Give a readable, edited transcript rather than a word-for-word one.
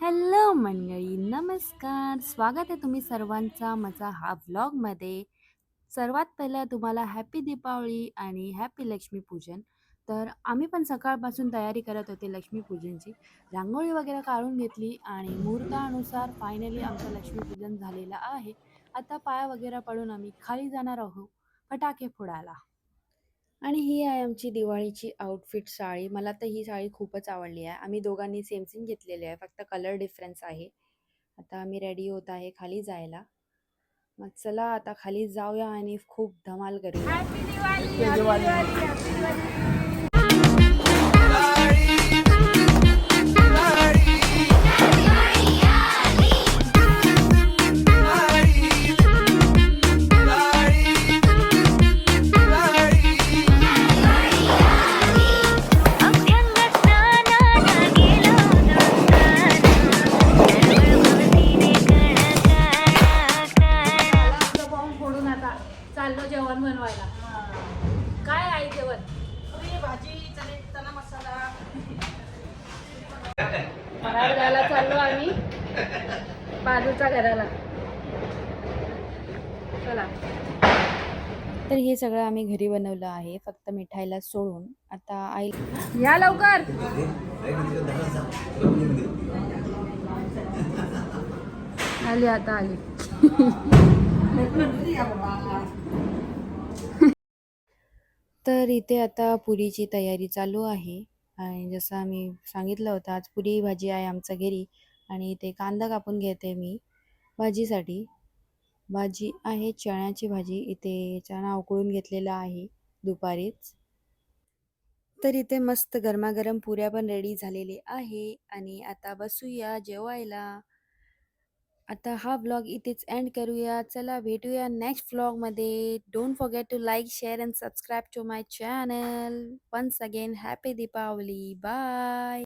Hello मंडळी, नमस्कार. स्वागत आहे तुम्ही सर्वांचा माझा हा व्लॉगमध्ये. सर्वात पहिलं तुम्हाला हॅपी दीपावली आणि हॅपी लक्ष्मीपूजन. तर आम्ही पण सकाळपासून तयारी करत होते लक्ष्मीपूजनची. रांगोळी वगैरे काढून घेतली आणि मुहूर्तानुसार फायनली आमचं लक्ष्मीपूजन झालेलं आहे. आता पाया वगैरे पडून आम्ही खाली जाणार आहोत फटाके फोडायला. आणि ही आहे आमची दिवाळीची आउटफिट साडी. मला तर ही साडी खूपच आवडली आहे. आम्ही दोघांनी सेम सेम घेतलेली आहे. फक्त कलर डिफरन्स आहे. आता आम्ही रेडी होत आहे खाली जायला. मग चला आता खाली जाऊया आणि खूप धमाल करूया. Happy Diwali, happy Diwali, happy Diwali. फोडून आता चाललो जेवण बनवायला. काय आहे जेवण? पुरी भाजी, चना मसाला. फराळ घ्यायला चाललो आम्ही बाजूच्या घराला. चला. तर हे सगळं आम्ही घरी बनवलं आहे, फक्त मिठाईला सोडून. आता आई या लवकर. आली आता आली. तर इथे आता पुरीची तयारी चालू आहे आणि जसं आम्ही सांगितलं होतं आज पुरी भाजी आहे आमच्या घरी. आणि इथे कांदा कापून घेते मी भाजीसाठी. भाजी आहे चण्याची भाजी. इथे चणा उकळून घेतलेला आहे दुपारीच. तर इथे मस्त गरमागरम पुऱ्या पण रेडी झालेली आहे आणि आता बसूया जेवायला. आता हा व्लॉग इथेच एंड करूया. चला भेटूया नेक्स्ट व्लॉगमध्ये. Don't forget to like, share and subscribe to my channel. Once again happy Deepavali. Bye.